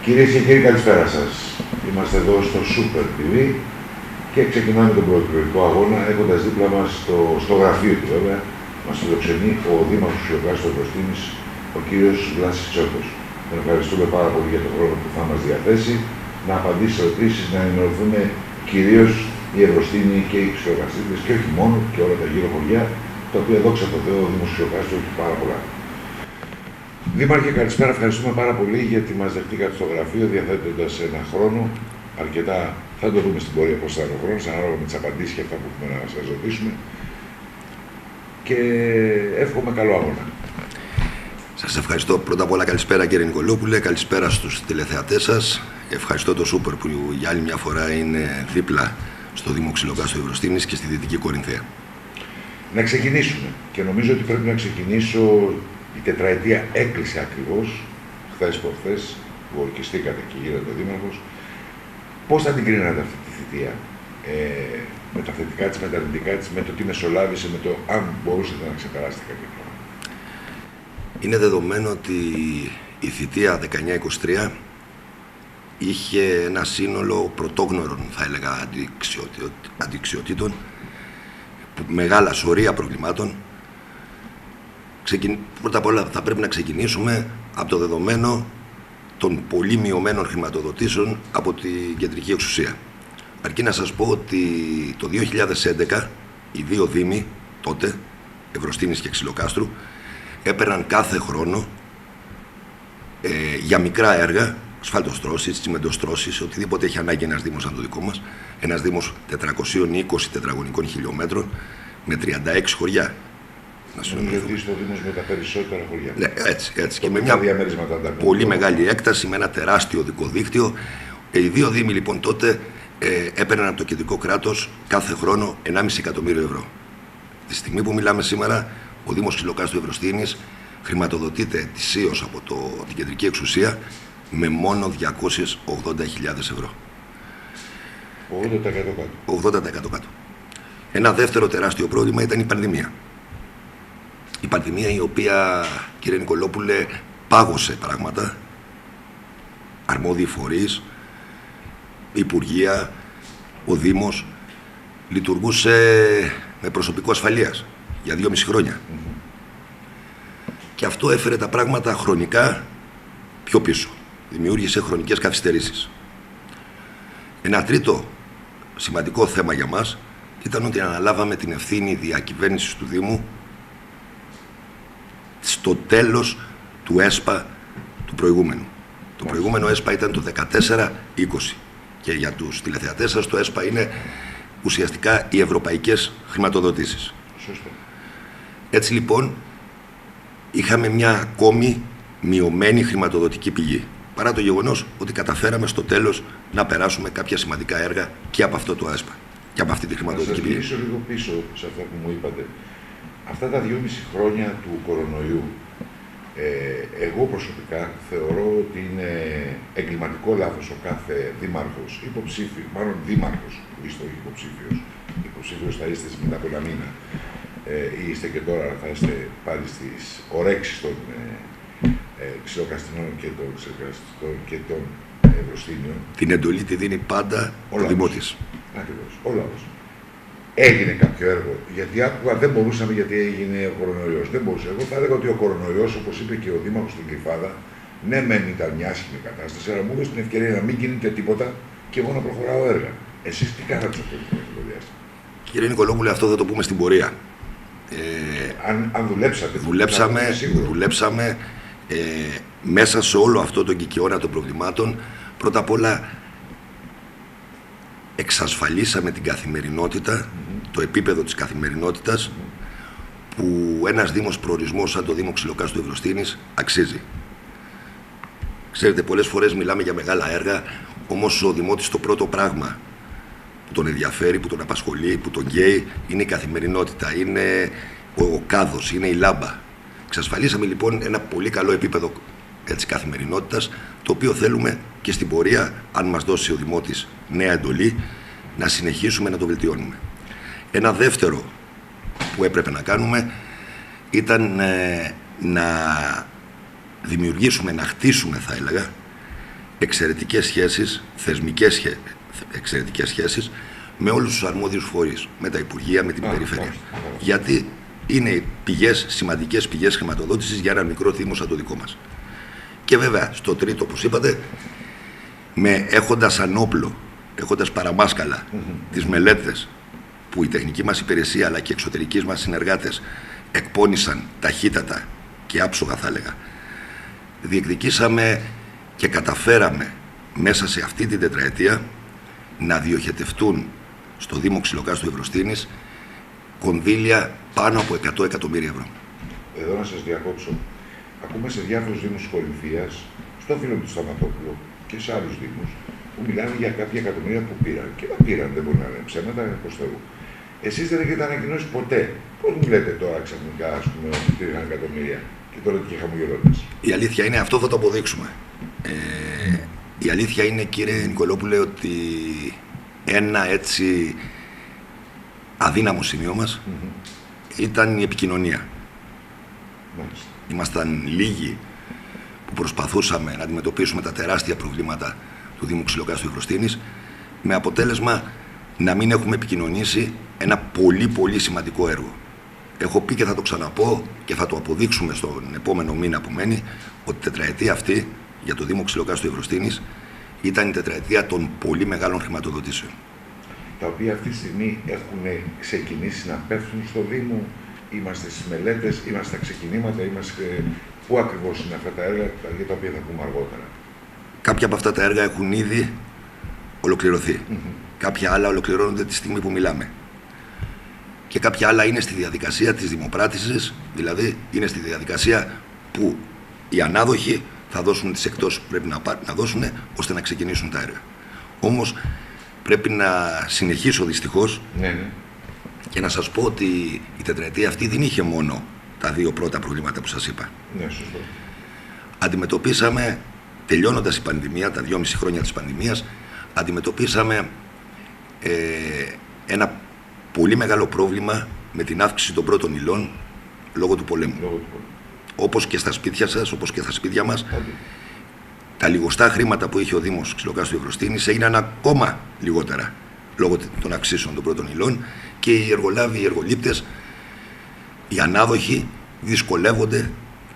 Κυρίες και κύριοι, καλησπέρα σας. Είμαστε εδώ στο Super TV και ξεκινάμε τον προεκλογικό αγώνα έχοντας δίπλα μας στο γραφείο του βέβαια, μας φιλοξενεί ο Δήμαρχος Χιλοκάστρου Ευρωστήνης, ο κύριος Βλάσης Τσότος. Τον ευχαριστούμε πάρα πολύ για τον χρόνο που θα μας διαθέσει, να απαντήσει σε ερωτήσεις, να ενημερωθούν κυρίως οι Ευρωστήνοι και οι Χιλοκαστρίτες και όχι μόνο, και όλα τα γύρω χωριά, τα οποία δόξα τω Θεώ ο Δήμος Χιλοκάστρου έχει πάρα πολλά. Δήμαρχε, καλησπέρα. Ευχαριστούμε πάρα πολύ γιατί μας δεχτήκατε στο γραφείο, διαθέτοντας ένα χρόνο αρκετά. Θα το δούμε στην πορεία πώς θα είναι ο χρόνος, ανάλογα με τις απαντήσεις και αυτά που έχουμε να σας ρωτήσουμε. Και εύχομαι καλό αγώνα. Σας ευχαριστώ. Πρώτα απ' όλα, καλησπέρα κύριε Νικολόπουλε, καλησπέρα στους τηλεθεατές σας. Ευχαριστώ το Super που για άλλη μια φορά είναι δίπλα στο Δήμο Ξυλοκάστρου Ευρωστήνης και στη Δυτική Κορινθία. Να ξεκινήσουμε. Και νομίζω ότι πρέπει να ξεκινήσω. Η τετραετία έκλεισε ακριβώς, χθες προχθές, που ορκιστήκατε και γίνατε δήμαρχος. Πώς θα την κρίνατε αυτή τη θητεία, με τα θετικά της, με τα αρνητικά της, με το τι μεσολάβησε, με το αν μπορούσατε να ξεπεράσετε κάποια πράγματα? Είναι δεδομένο ότι η θητεία 19-23 είχε ένα σύνολο πρωτόγνωρων, θα έλεγα, αντιξιοτήτων, μεγάλα σωρία προβλημάτων. Πρώτα απ' όλα θα πρέπει να ξεκινήσουμε από το δεδομένο των πολύ μειωμένων χρηματοδοτήσεων από την κεντρική εξουσία. Αρκεί να σας πω ότι το 2011 οι δύο δήμοι τότε, Ευρωστήνης και Ξυλοκάστρου, έπαιρναν κάθε χρόνο για μικρά έργα, ασφαλτοστρώσεις, τσιμεντοστρώσεις, οτιδήποτε έχει ανάγκη ένας δήμος σαν το δικό μας, ένας δήμος 420 τετραγωνικών χιλιόμετρων με 36 χωριά. Γιατί στο Δήμος με τα περισσότερα χωριά. Ναι, έτσι. Και με μια πολύ μεγάλη έκταση, με ένα τεράστιο οδικό δίκτυο. Οι δύο δήμοι λοιπόν τότε έπαιρναν από το κεντρικό κράτος κάθε χρόνο 1,5 εκατομμύριο ευρώ. Τη στιγμή που μιλάμε σήμερα, ο Δήμος Ξυλοκάστρου Ευρωστήνης χρηματοδοτείται ετησίως από την κεντρική εξουσία με μόνο 280.000 ευρώ. 80% κάτω. Ένα δεύτερο τεράστιο πρόβλημα ήταν η πανδημία. Η πανδημία η οποία, κύριε Νικολόπουλε, πάγωσε πράγματα, αρμόδιοι φορείς, υπουργεία, ο Δήμος, λειτουργούσε με προσωπικό ασφαλείας για 2,5 χρόνια. Και αυτό έφερε τα πράγματα χρονικά πιο πίσω. Δημιούργησε χρονικές καθυστερήσεις. Ένα τρίτο σημαντικό θέμα για μας ήταν ότι αναλάβαμε την ευθύνη διακυβέρνησης του Δήμου στο τέλος του ΕΣΠΑ του προηγούμενου. Το προηγούμενο ΕΣΠΑ ήταν το 14-20 και για τους τηλεθεατές σας το ΕΣΠΑ είναι ουσιαστικά οι ευρωπαϊκές χρηματοδοτήσεις. Σωστό. Έτσι λοιπόν είχαμε μια ακόμη μειωμένη χρηματοδοτική πηγή, παρά το γεγονός ότι καταφέραμε στο τέλος να περάσουμε κάποια σημαντικά έργα και από αυτό το ΕΣΠΑ και από αυτή τη χρηματοδοτική πηγή. Να σας γυρίσω λίγο πίσω σε αυτά που μου είπατε. Αυτά τα 2,5 χρόνια του κορονοϊού, εγώ προσωπικά θεωρώ ότι είναι εγκληματικό λάθος ο κάθε δήμαρχος, μάλλον δήμαρχος, που είστε όχι υποψήφιος θα είστε μετά από ένα μήνα, είστε και τώρα θα είστε πάλι στις ορέξεις των Ξυλοκαστρινών και των Ευρωστήνιων. Την εντολή τη δίνει πάντα ο Δημότης. Ακριβώς, ο λαός. Έγινε κάποιο έργο, γιατί άκουγα δεν μπορούσαμε γιατί έγινε ο κορονοϊός. Δεν μπορούσε. Εγώ θα έλεγα ότι ο κορονοϊός, όπως είπε και ο Δήμαρχος στην Γλυφάδα, ναι, μεν ήταν μια άσχημη κατάσταση, αλλά μου έδωσε την ευκαιρία να μην γίνεται τίποτα και εγώ να προχωράω έργα. Εσείς τι κάνατε σε αυτό το διάστημα? Κύριε Νικολόπουλε, αυτό θα το πούμε στην πορεία. Αν δουλέψατε. Δουλέψαμε μέσα σε όλο αυτό το κικαιώνα των προβλημάτων. Πρώτα απ' όλα, εξασφαλίσαμε την καθημερινότητα, το επίπεδο της καθημερινότητας που ένας Δήμος προορισμός σαν το Δήμο Ξυλοκάστρου Ευρωστήνης αξίζει. Ξέρετε, πολλές φορές μιλάμε για μεγάλα έργα, όμως ο Δημότης το πρώτο πράγμα που τον ενδιαφέρει, που τον απασχολεί, που τον καίει, είναι η καθημερινότητα, είναι ο κάδος, είναι η λάμπα. Εξασφαλίσαμε λοιπόν ένα πολύ καλό επίπεδο καθημερινότητας, το οποίο θέλουμε και στην πορεία, αν μας δώσει ο Δημότης νέα εντολή, να συνεχίσουμε να το βελτιώνουμε. Ένα δεύτερο που έπρεπε να κάνουμε ήταν να δημιουργήσουμε, να χτίσουμε θα έλεγα, εξαιρετικές σχέσεις, εξαιρετικές σχέσεις με όλους τους αρμόδιους φορείς, με τα Υπουργεία, με την Περιφέρεια. Γιατί είναι σημαντικές πηγές χρηματοδότησης για ένα μικρό δήμο σαν το δικό μας. Και βέβαια, στο τρίτο, όπως είπατε, έχοντας σαν όπλο, έχοντας παραμάσκαλα τις μελέτες που η τεχνική μας υπηρεσία αλλά και οι εξωτερικοί μας συνεργάτες εκπώνησαν ταχύτατα και άψογα, θα έλεγα, διεκδικήσαμε και καταφέραμε μέσα σε αυτή την τετραετία να διοχετευτούν στο Δήμο Ξυλοκάστου Ευρωστήνης κονδύλια πάνω από 100 εκατομμύρια ευρώ. Εδώ να σας διακόψω. Ακούμε σε διάφορους δήμους της κορυφείας, στο φίλο του Σταματόπουλο και σε άλλους δήμους, που μιλάνε για κάποια εκατομμύρια που πήραν. Και τα πήραν, δεν μπορεί να είναι ψέματα, προς Θεού. Εσείς δεν έχετε ανακοινώσει ποτέ. Πώς μου λέτε τώρα ξαφνικά, ας πούμε, ότι πήραν εκατομμύρια και τώρα και χαμογελώντας? Η αλήθεια είναι, αυτό θα το αποδείξουμε. Η αλήθεια είναι, κύριε Νικολόπουλε, ότι ένα έτσι αδύναμο σημείο μας ήταν η επικοινωνία. Μάλιστα. Ήμασταν λίγοι που προσπαθούσαμε να αντιμετωπίσουμε τα τεράστια προβλήματα του Δήμου Ξυλοκάστου Ευρωστήνης, με αποτέλεσμα να μην έχουμε επικοινωνήσει ένα πολύ σημαντικό έργο. Έχω πει και θα το ξαναπώ και θα το αποδείξουμε στον επόμενο μήνα που μένει, ότι η τετραετία αυτή για το Δήμο Ξυλοκάστου Ευρωστήνης ήταν η τετραετία των πολύ μεγάλων χρηματοδοτήσεων. Τα οποία αυτή τη στιγμή έχουν ξεκινήσει να πέφτουν στο Δήμο. Είμαστε στις μελέτες, είμαστε στα ξεκινήματα, πού ακριβώς είναι αυτά τα έργα για τα οποία θα πούμε αργότερα? Κάποια από αυτά τα έργα έχουν ήδη ολοκληρωθεί. Κάποια άλλα ολοκληρώνονται τη στιγμή που μιλάμε. Και κάποια άλλα είναι στη διαδικασία της δημοπράτησης, δηλαδή είναι στη διαδικασία που οι ανάδοχοι θα δώσουν τις εκτόσεις που πρέπει να δώσουν ώστε να ξεκινήσουν τα έργα. Όμως πρέπει να συνεχίσω δυστυχώς και να σας πω ότι η τετραετία αυτή δεν είχε μόνο τα δύο πρώτα προβλήματα που σας είπα. Ναι, σωστό. Αντιμετωπίσαμε, τελειώνοντας η πανδημία, τα 2,5 χρόνια της πανδημίας, αντιμετωπίσαμε ένα πολύ μεγάλο πρόβλημα με την αύξηση των πρώτων υλών λόγω του πολέμου. Όπως και στα σπίτια σας, όπως και στα σπίτια μας, τα λιγοστά χρήματα που είχε ο Δήμος Ξυλοκάστου Ευρωστήνης έγιναν ακόμα λιγότερα λόγω των αυξήσεων των πρώτων υλών και οι εργολάβοι, οι εργολήπτες, οι ανάδοχοι δυσκολεύονται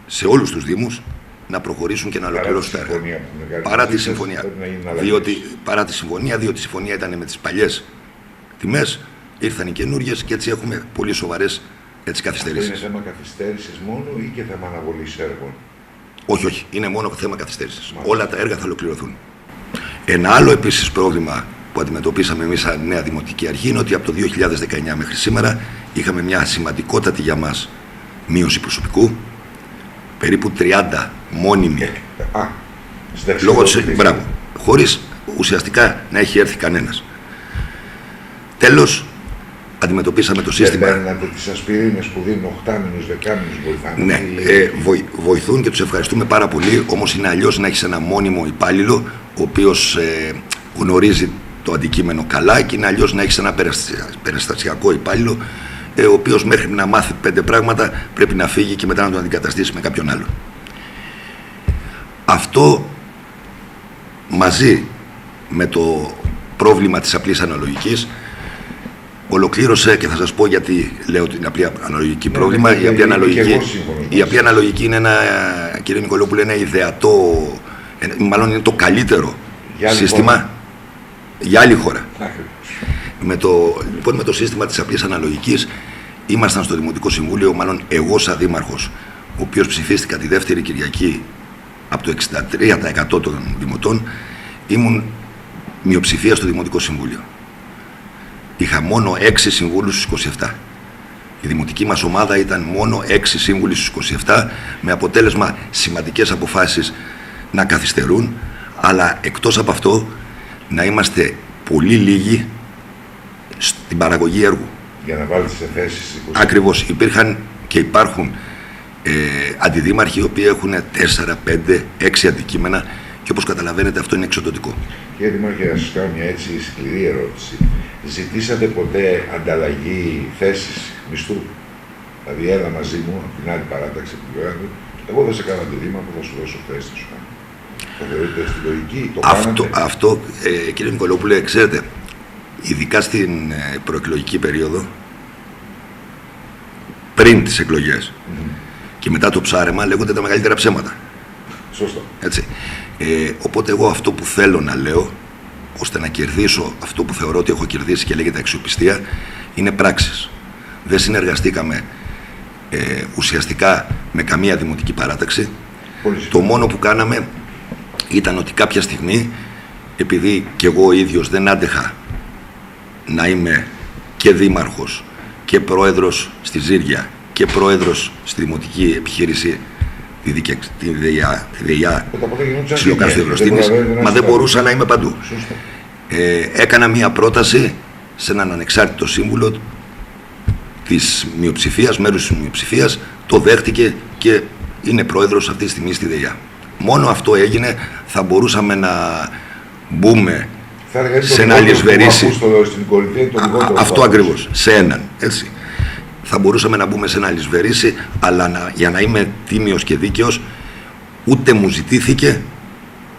σε όλους τους Δήμους να προχωρήσουν και να ολοκληρώσουν τα έργα. Παρά τη συμφωνία. Παρά τη συμφωνία, διότι η συμφωνία ήταν με τις παλιές τιμές, ήρθαν οι καινούργιες και έτσι έχουμε πολύ σοβαρές καθυστερήσεις. Αυτό είναι θέμα καθυστέρησης μόνο ή και θέμα αναβολής έργων? Όχι, είναι μόνο θέμα καθυστέρησης. Όλα τα έργα θα ολοκληρωθούν. Ένα άλλο επίσης πρόβλημα που αντιμετωπίσαμε εμείς σαν νέα Δημοτική Αρχή είναι ότι από το 2019 μέχρι σήμερα είχαμε μια σημαντικότατη για μας μείωση προσωπικού, περίπου 30 μόνιμοι, λόγω της, χωρίς ουσιαστικά να έχει έρθει κανένας. Τέλος, αντιμετωπίσαμε το σύστημα. Παίρνατε τις ασπιρίνες που δίνουν 8 μήνους, 10 μήνους, βοηθάνε? Ναι, βοηθούν και τους ευχαριστούμε πάρα πολύ, όμως είναι αλλιώς να έχεις ένα μόνιμο υπάλληλο, ο οποίος γνωρίζει το αντικείμενο καλά, και είναι αλλιώς να έχεις ένα περιστασιακό υπάλληλο, ο οποίος μέχρι να μάθει 5 πράγματα πρέπει να φύγει και μετά να τον αντικαταστήσει με κάποιον άλλο. Αυτό μαζί με το πρόβλημα της απλής αναλογικής ολοκλήρωσε, και θα σας πω γιατί λέω την απλή αναλογική πρόβλημα. Η απλή αναλογική είναι ένα, κύριε Νικολόπουλε, ένα ιδεατό, μάλλον είναι το καλύτερο σύστημα για άλλη χώρα. Λοιπόν, με το σύστημα της απλής αναλογικής ήμασταν στο Δημοτικό Συμβούλιο, μάλλον εγώ σαν δήμαρχος, ο οποίος ψηφίστηκα τη δεύτερη Κυριακή από το 63% των δημοτών, ήμουν μειοψηφία στο Δημοτικό Συμβούλιο. Είχα μόνο 6 συμβούλους στους 27. Η δημοτική μας ομάδα ήταν μόνο 6 σύμβουλοι στους 27, με αποτέλεσμα σημαντικές αποφάσεις να καθυστερούν, αλλά εκτός από αυτό να είμαστε πολύ λίγοι στην παραγωγή έργου. Για να βάλετε σε θέσεις. Ακριβώς. Υπήρχαν και υπάρχουν αντιδήμαρχοι οι οποίοι έχουν 4, 5, 6 αντικείμενα, και όπως καταλαβαίνετε αυτό είναι εξοντωτικό. Κύριε Δημάρχε, να σας κάνω μια έτσι σκληρή ερώτηση. Ζητήσατε ποτέ ανταλλαγή θέσης μισθού? Δηλαδή, έλα μαζί μου από την άλλη παράταξη του Γιώργου, εγώ δεν σε κάνω αντιδήμα που θα σου δώσω θέση, θα σου κάνω. Το θεωρείτε στη λογική, το αυτό κύριε Νικολόπουλε, ξέρετε, ειδικά στην προεκλογική περίοδο, πριν τις εκλογές και μετά το ψάρεμα, λέγονται τα μεγαλύτερα ψέματα. Σωστό. Έτσι. Οπότε εγώ αυτό που θέλω να λέω, ώστε να κερδίσω αυτό που θεωρώ ότι έχω κερδίσει και λέγεται αξιοπιστία, είναι πράξεις. Δεν συνεργαστήκαμε ουσιαστικά με καμία δημοτική παράταξη. Το μόνο που κάναμε ήταν ότι κάποια στιγμή, επειδή και εγώ ίδιος δεν άντεχα να είμαι και δήμαρχος και πρόεδρος στη Ζήρια και πρόεδρος στη δημοτική επιχείρηση τη ΔΕΙΑ Ξυλοκάρστου Ευρωστήνης, μα δεν μπορούσα να είμαι παντού. Έκανα μία πρόταση σε έναν ανεξάρτητο σύμβουλο της μειοψηφίας, μέρους της μειοψηφίας, το δέχτηκε και είναι πρόεδρος αυτή τη στιγμή στη ΔΕΙΑ. Μόνο αυτό έγινε, θα μπορούσαμε να μπούμε σε ένα αλυσβερίσι. Αυτό ακριβώς, σε έναν, έτσι. Θα μπορούσαμε να μπούμε σε ένα αλυσβερίσι, αλλά για να είμαι τίμιος και δίκαιος, ούτε μου ζητήθηκε,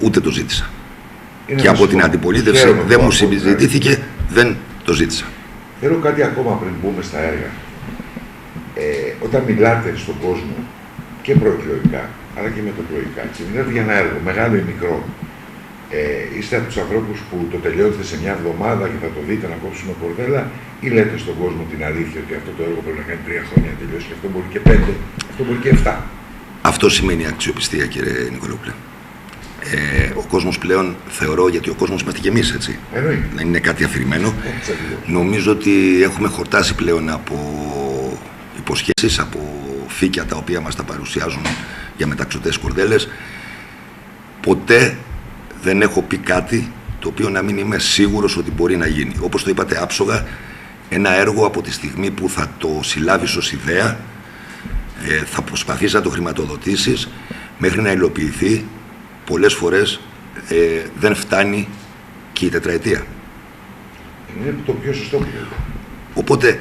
ούτε το ζήτησα. Και από την αντιπολίτευση δεν μου ζητήθηκε, δεν το ζήτησα. Θέλω κάτι ακόμα πριν μπούμε στα έργα. Όταν μιλάτε στον κόσμο και προεκλογικά, αλλά και μετεκλογικά, μιλάτε για ένα έργο, μεγάλο ή μικρό. Είστε από τους ανθρώπους που το τελειώνετε σε μια εβδομάδα και θα το δείτε να κόψουμε κορδέλα, ή λέτε στον κόσμο την αλήθεια ότι αυτό το έργο πρέπει να κάνει 3 χρόνια να τελειώσει και αυτό μπορεί και 5, αυτό μπορεί και 7. Αυτό σημαίνει αξιοπιστία, κύριε Νικολόπουλε. Ο κόσμος πλέον θεωρώ, γιατί ο κόσμος είμαστε και εμείς, έτσι. Δεν είναι κάτι αφηρημένο. Νομίζω ότι έχουμε χορτάσει πλέον από υποσχέσεις, από φύκια τα οποία μας τα παρουσιάζουν για μεταξωτές κορδέλες. Ποτέ δεν έχω πει κάτι το οποίο να μην είμαι σίγουρος ότι μπορεί να γίνει. Όπως το είπατε άψογα, ένα έργο από τη στιγμή που θα το συλλάβεις ως ιδέα, θα προσπαθείς να το χρηματοδοτήσεις μέχρι να υλοποιηθεί. Πολλές φορές δεν φτάνει και η τετραετία. Είναι το πιο σωστό. Οπότε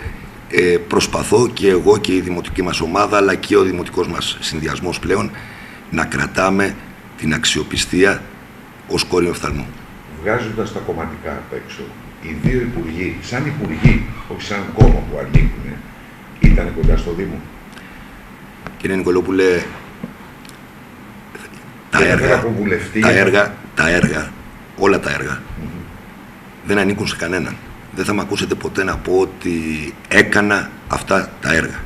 προσπαθώ και εγώ και η δημοτική μας ομάδα, αλλά και ο δημοτικός μας συνδυασμός πλέον, να κρατάμε την αξιοπιστία ως κόρη οφθαλμού. Βγάζοντας τα κομματικά απ' έξω, οι δύο υπουργοί, σαν υπουργοί, όχι σαν κόμμα που ανήκουν, ήταν κοντά στο Δήμο. Κύριε Νικολόπουλε, όλα τα έργα δεν ανήκουν σε κανέναν. Δεν θα με ακούσετε ποτέ να πω ότι έκανα αυτά τα έργα.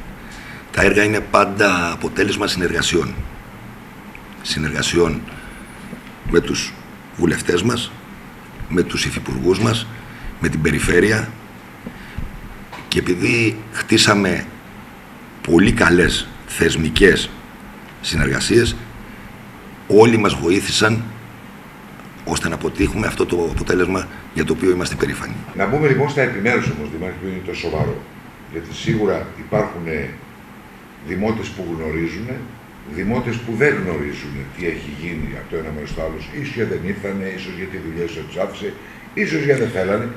Τα έργα είναι πάντα αποτέλεσμα συνεργασιών. Συνεργασιών με τους βουλευτές μας, με τους υφυπουργούς μας, με την περιφέρεια, και επειδή χτίσαμε πολύ καλές θεσμικές συνεργασίες, όλοι μας βοήθησαν ώστε να αποτύχουμε αυτό το αποτέλεσμα για το οποίο είμαστε περήφανοι. Να μπούμε λοιπόν στα επιμέρους όμως, Δημάρχη, που είναι το σοβαρό. Γιατί σίγουρα υπάρχουν δημότες που γνωρίζουν, δημότες που δεν γνωρίζουν τι έχει γίνει από το ένα μέρος στο άλλο. Ίσως γιατί δεν ήρθανε, ίσως γιατί οι δουλειές τους άφησε, ίσως γιατί δεν θέλανε.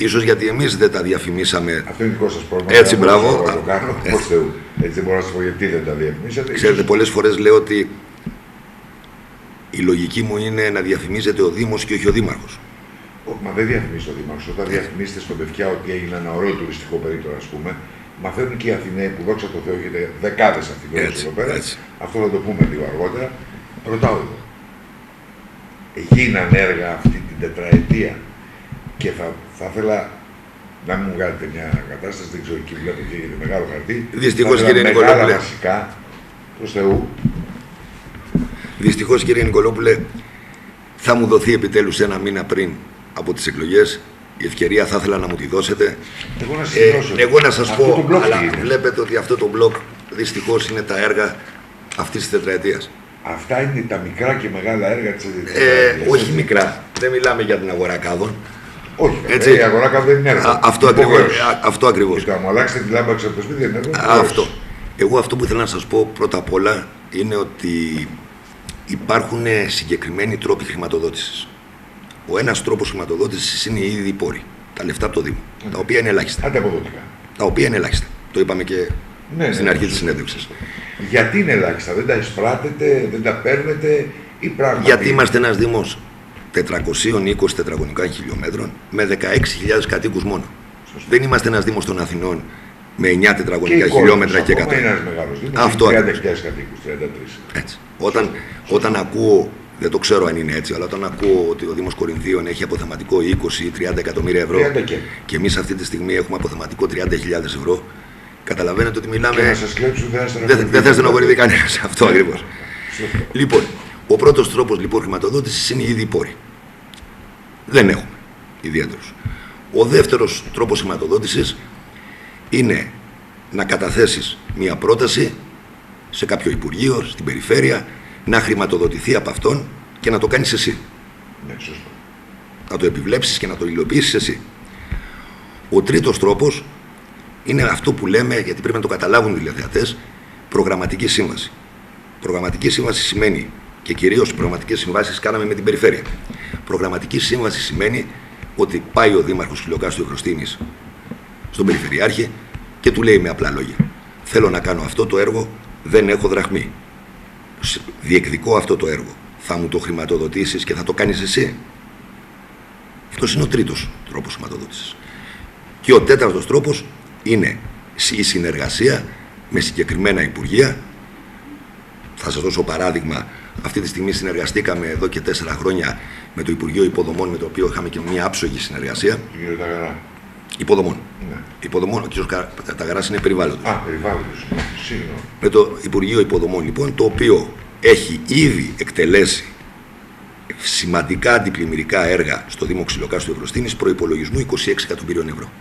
Ίσως γιατί εμείς δεν τα διαφημίσαμε. Αυτό είναι δικό σας πρόβλημα. Έτσι, μπράβο. Έτσι δεν μπορώ να σας πω γιατί δεν τα διαφημίσατε. Ξέρετε, πολλές φορές λέω ότι η λογική μου είναι να διαφημίζεται ο Δήμος και όχι ο Δήμαρχος. Μα δεν διαφημίζεται ο Δήμαρχος. Όταν διαφημίσετε στον Πευκιά ότι έγινε ένα ωραίο τουριστικό περίπτωμα, ας πούμε, μαθαίνουν και οι Αθηναίοι που, δόξα τω Θεώ, έχετε δεκάδες Αθηναίους εδώ πέρα. Αυτό θα το πούμε λίγο αργότερα. Ρωτάω εγώ. Γίναν έργα αυτή την τετραετία και θα ήθελα να μου βγάλετε μια κατάσταση, δεν ξέρω, εκεί βλέπω και γίνεται μεγάλο χαρτί. Δυστυχώς, κύριε Νικολόπουλε. Βασικά, προς Θεού. Δυστυχώς, κύριε Νικολόπουλε, θα μου δοθεί επιτέλους ένα μήνα πριν από τις εκλογές. Η ευκαιρία θα ήθελα να μου τη δώσετε. Εγώ να σας πω, αλλά βλέπετε ότι αυτό το μπλοκ δυστυχώς είναι τα έργα αυτής της τετραετίας. Αυτά είναι τα μικρά και μεγάλα έργα της τετραετίας. Όχι μικρά. Δεν μιλάμε για την αγορά κάδων. Όχι, έτσι, η αγορά κάδων δεν είναι έργο. Αυτό ακριβώς. Και το μου αλλάξετε τη λάμπα από το σπίτι δεν είναι έργο. Αυτό. Εγώ αυτό που ήθελα να σας πω πρώτα απ' όλα είναι ότι υπάρχουν συγκεκριμένοι τρόποι χρηματοδότησης. Ο ένας τρόπος χρηματοδότησης είναι οι ίδιοι πόροι. Τα λεφτά από το Δήμο. Τα οποία είναι ελάχιστα. Ανταποδοτικά. Τα οποία είναι ελάχιστα. Το είπαμε και στην αρχή της συνέντευξης. Γιατί είναι ελάχιστα, δεν τα εισπράτετε, δεν τα παίρνετε, Γιατί είμαστε ένας δήμος 420 τετραγωνικών χιλιόμετρων με 16.000 κατοίκους μόνο. Σωστό. Δεν είμαστε ένας δήμος των Αθηνών με 9 τετραγωνικά χιλιόμετρα και 100. Είναι ένας μεγάλος δήμος, αυτό 30.000 κατοίκους, 33. Έτσι. Όταν ακούω, δεν το ξέρω αν είναι έτσι, αλλά όταν ακούω ότι ο Δήμος Κορινθίων έχει αποθεματικό 20 ή 30 εκατομμύρια ευρώ και εμείς αυτή τη στιγμή έχουμε αποθεματικό 30.000 ευρώ, καταλαβαίνετε ότι μιλάμε. Και να σας κλέψουν, δεν θα στενοχωρηθεί κανένας. Αυτό ακριβώς. Λοιπόν, ο πρώτος τρόπος λοιπόν χρηματοδότησης είναι οι ίδιοι πόροι. Δεν έχουμε ιδιαίτερους. Ο δεύτερος τρόπος χρηματοδότησης είναι να καταθέσεις μια πρόταση σε κάποιο υπουργείο, στην περιφέρεια, να χρηματοδοτηθεί από αυτόν και να το κάνεις εσύ. Ναι, σωστό. Να το επιβλέψεις και να το υλοποιήσεις εσύ. Ο τρίτος τρόπος είναι αυτό που λέμε, γιατί πρέπει να το καταλάβουν οι τηλεθεατές, προγραμματική σύμβαση. Προγραμματική σύμβαση σημαίνει, και κυρίως προγραμματικές συμβάσεις κάναμε με την περιφέρεια. Προγραμματική σύμβαση σημαίνει ότι πάει ο Δήμαρχος Χιλιοκάστου Ευρωστήνης στον Περιφερειάρχη και του λέει με απλά λόγια: θέλω να κάνω αυτό το έργο, δεν έχω δραχμή. Διεκδικώ αυτό το έργο. Θα μου το χρηματοδοτήσεις και θα το κάνεις εσύ. Αυτός είναι ο τρίτος τρόπος χρηματοδότησης. Και ο τέταρτος τρόπος είναι η συνεργασία με συγκεκριμένα υπουργεία. Θα σας δώσω παράδειγμα. Αυτή τη στιγμή συνεργαστήκαμε εδώ και 4 χρόνια με το Υπουργείο Υποδομών, με το οποίο είχαμε και μια άψογη συνεργασία. Κύριε Ταγαρά. Υποδομών. Ναι. Υποδομών, ο κ. Ταγαράς είναι περιβάλλοντος. Περιβάλλοντος. Συγγνώμη. Με το Υπουργείο Υποδομών, λοιπόν, το οποίο έχει ήδη εκτελέσει σημαντικά αντιπλημμυρικά έργα στο Δήμο Ξυλοκάστου Ευρωστήνης προϋπολογισμού 26 εκατομμυρίων ευρώ.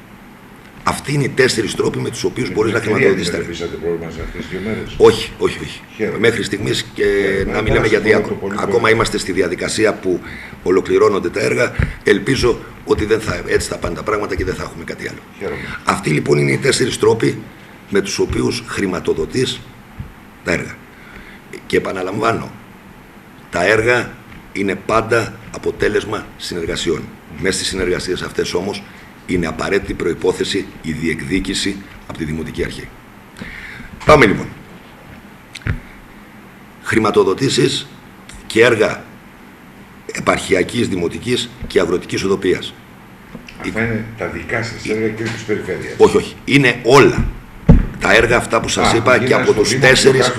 Αυτοί είναι οι 4 τρόποι με τους οποίους μπορείς να χρηματοδοτήσεις. Δεν αντιμετωπίσατε πρόβλημα σε αυτές τις 2 μέρες? Όχι. Μέχρι στιγμής, και να μιλάμε, γιατί ακόμα είμαστε στη διαδικασία που ολοκληρώνονται τα έργα. Ελπίζω ότι έτσι θα πάνε τα πράγματα και δεν θα έχουμε κάτι άλλο. Χαίρομαι. Αυτοί λοιπόν είναι οι 4 τρόποι με τους οποίους χρηματοδοτείς τα έργα. Και επαναλαμβάνω, τα έργα είναι πάντα αποτέλεσμα συνεργασιών. Μέσα στις συνεργασίες αυτές όμως είναι απαραίτητη προϋπόθεση η διεκδίκηση από τη Δημοτική Αρχή. Πάμε λοιπόν. Χρηματοδοτήσεις και έργα επαρχιακής, δημοτικής και αγροτικής οδοποιίας. Αυτά είναι τα δικά σας έργα και της περιφέρειας? Όχι. Είναι όλα τα έργα αυτά που σας είπα και από τους 4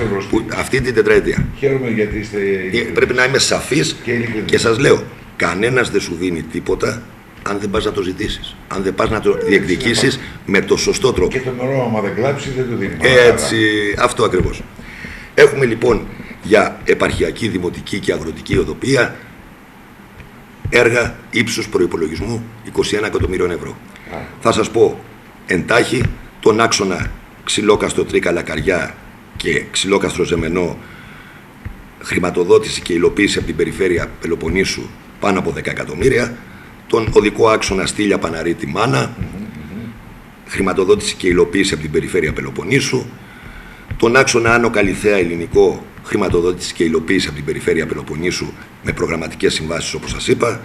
αυτή την τετραετία. Χαίρομαι γιατί είστε... Πρέπει να είμαι σαφής και σας λέω, κανένας δεν σου δίνει τίποτα αν δεν πας να το ζητήσεις. Αν δεν πας να το διεκδικήσεις με το σωστό τρόπο. Και το νερό, άμα δεν κλάψει, δεν το δίνει. Έτσι, αυτό ακριβώς. Έχουμε λοιπόν για επαρχιακή, δημοτική και αγροτική οδοποιία έργα ύψους προϋπολογισμού 21 εκατομμυρίων ευρώ. Θα σας πω εντάχει τον άξονα Ξυλόκαστρο Τρίκαλα Καριά και Ξυλόκαστρο Ζεμενό, χρηματοδότηση και υλοποίηση από την περιφέρεια Πελοποννήσου πάνω από 10 εκατομμύρια. Τον οδικό άξονα Στήλια Παναρίτη Μάνα, χρηματοδότηση και υλοποίηση από την περιφέρεια Πελοποννήσου. Τον άξονα Άνω Καλιθέα Ελληνικό, χρηματοδότηση και υλοποίηση από την περιφέρεια Πελοποννήσου με προγραμματικές συμβάσεις, όπως σας είπα.